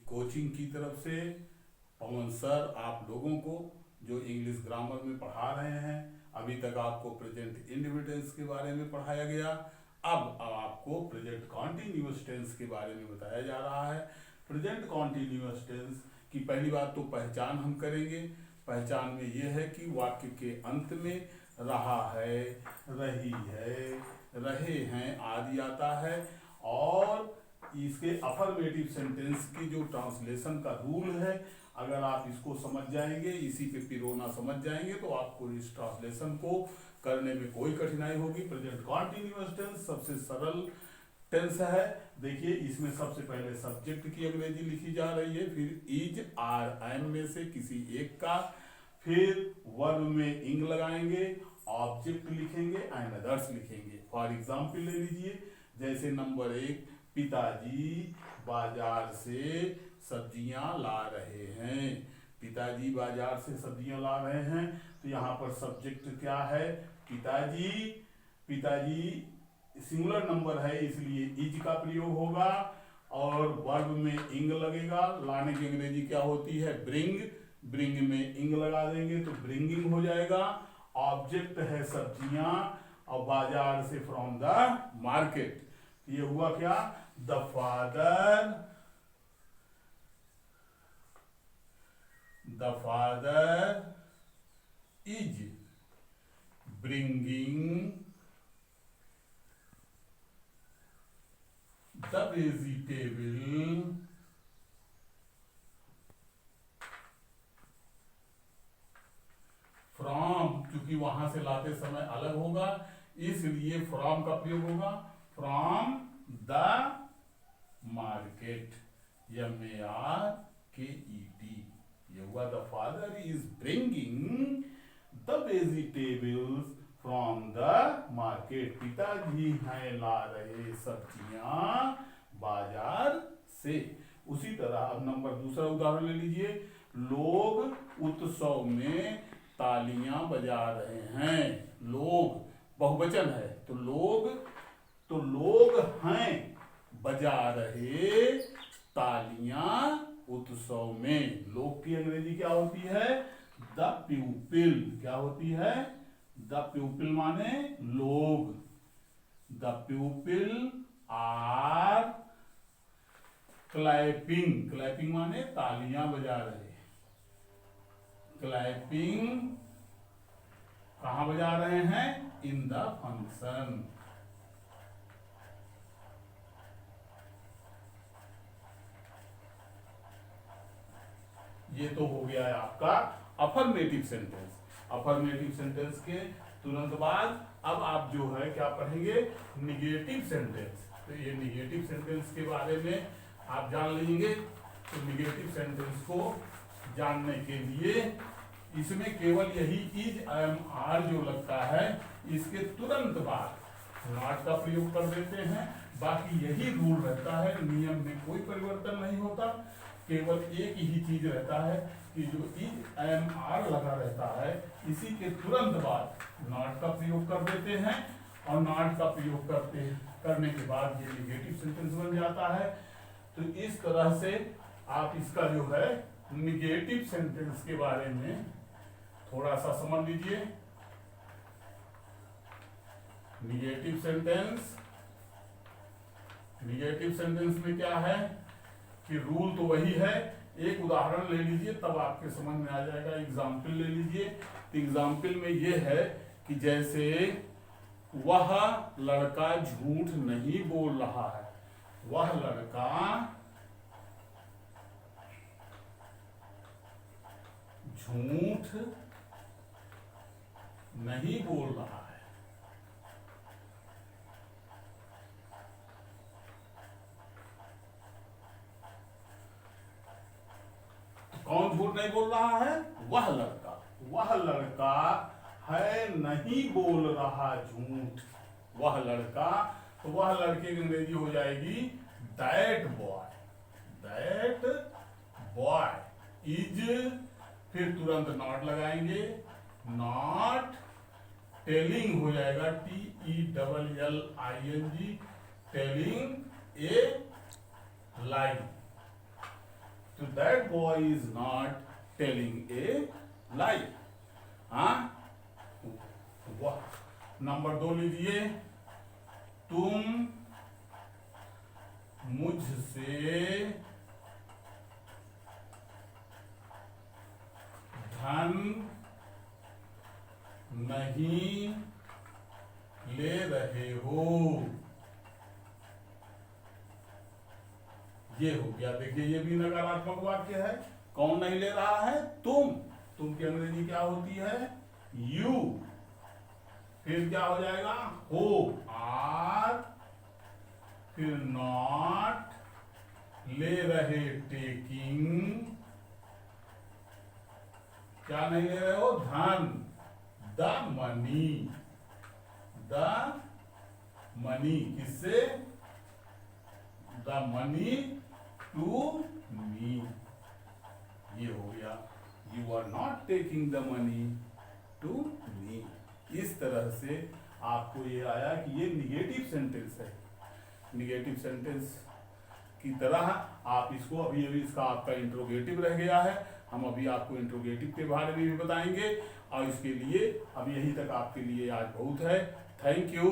Coaching की तरफ से पवन सर आप लोगों को जो इंग्लिश ग्रामर में पढ़ा रहे हैं। अभी तक आपको प्रेजेंट इंडिविजुअल्स के बारे में पढ़ाया गया, अब आपको प्रेजेंट कॉन्टिन्यूअस टेंस के बारे में बताया जा रहा है। प्रेजेंट कॉन्टिन्यूअस टेंस की पहली बात तो पहचान हम करेंगे। पहचान में यह है कि वाक्य के अंत में रहा है, रही है, रहे हैं आदि आता है, और इसके अफर्मेटिव सेंटेंस की जो ट्रांसलेशन का रूल है, अगर आप इसको समझ जाएंगे, इसी पे पिरोना समझ जाएंगे, तो आपको इस ट्रांसलेशन को करने में कोई कठिनाई होगी। प्रेजेंट कॉन्टिन्यूअस टेंस सबसे सरल टेंस है। देखिए, इसमें सबसे पहले सब्जेक्ट की अंग्रेजी लिखी जा रही है, फिर इज आर एम में से किसी एक का, फिर वर्ब में इंग लगाएंगे, ऑब्जेक्ट लिखेंगे एंड अदर्स लिखेंगे। फॉर एग्जाम्पल ले लीजिए, जैसे नंबर 1, पिताजी बाजार से सब्जियां ला रहे हैं। पिताजी बाजार से सब्जियां ला रहे हैं, तो यहाँ पर सब्जेक्ट क्या है? पिताजी। पिताजी सिंगुलर नंबर है, इसलिए इज का प्रयोग होगा, और वर्ब में इंग लगेगा। लाने की अंग्रेजी क्या होती है? ब्रिंग। ब्रिंग में इंग लगा देंगे तो ब्रिंगिंग हो जाएगा। ऑब्जेक्ट है सब्जियां, और बाजार से फ्रॉम द मार्केट। ये हुआ क्या? The father is bringing the vegetable from, क्योंकि वहां से लाते समय अलग होगा, इसलिए फ्रॉम का प्रयोग होगा, फ्रॉम द मार्केट, MARKET। ये हुआ the father is bringing the vegetables from the market. पिताजी हैं ला रहे सब्जियां बाजार से। उसी तरह अब दूसरा उदाहरण ले लीजिए। लोग उत्सव में तालियां बजा रहे हैं। लोग बहुवचन है, तो लोग हैं बजा रहे तालियां उत्सव में। लोग की अंग्रेजी क्या होती है? The people. क्या होती है? द पीपल माने लोग। The people are clapping. Clapping माने तालियां बजा रहे। क्लैपिंग कहां बजा रहे हैं? In the function. ये तो हो गया है आपका अफर्मेटिव सेंटेंस। अफर्मेटिव सेंटेंस के तुरंत बाद अब आप जो है क्या पढ़ेंगे? Negative sentence. तो ये निगेटिव सेंटेंस के बारे में आप जान लेंगे। तो निगेटिव सेंटेंस को जानने के लिए इसमें केवल यही इज, एम, आर जो लगता है, इसके तुरंत बाद नॉट का प्रयोग कर देते हैं। बाकी यही रूल रहता है, नियम में कोई परिवर्तन नहीं होता। केवल एक ही चीज रहता है कि जो इज, एम, आर लगा रहता है, इसी के तुरंत बाद नॉट का प्रयोग कर देते हैं, और नॉट का प्रयोग करने के बाद ये निगेटिव सेंटेंस बन जाता है। तो इस तरह से आप इसका जो है निगेटिव सेंटेंस के बारे में थोड़ा सा समझ लीजिए। निगेटिव सेंटेंस में क्या है कि रूल तो वही है। एक उदाहरण ले लीजिए, तब आपके समझ में आ जाएगा। एग्जाम्पल ले लीजिए। तो एग्जाम्पल में ये है कि जैसे वह लड़का झूठ नहीं बोल रहा है। वह लड़का झूठ नहीं बोल रहा है। कौन झूठ नहीं बोल रहा है? वह लड़का। वह लड़का है नहीं बोल रहा झूठ। वह लड़का, तो वह लड़के की अंग्रेजी हो जाएगी that boy. That boy is, फिर तुरंत नॉट लगाएंगे, नॉट टेलिंग हो जाएगा, TELLING, टेलिंग ए लाई। तो that boy is not telling a lie. हाँ, नंबर 2 लीजिए, तुम मुझसे धन नहीं ले रहे हो। ये हो गया, देखिए ये भी नकारात्मक वाक्य है। कौन नहीं ले रहा है? तुम की अंग्रेजी क्या होती है? यू। फिर क्या हो जाएगा? हो, आर, फिर नॉट ले रहे, टेकिंग। क्या नहीं ले रहे हो? धन, द मनी। द मनी किससे? The money to me. ये हो गया, you are not taking the money to me. इस तरह से आपको ये आया कि ये निगेटिव सेंटेंस है। निगेटिव सेंटेंस की तरह आप इसको अभी इसका आपका इंट्रोगेटिव रह गया है। हम अभी आपको इंट्रोगेटिव के बारे में भी बताएंगे, और इसके लिए अब यहीं तक आपके लिए आज बहुत है। Thank you.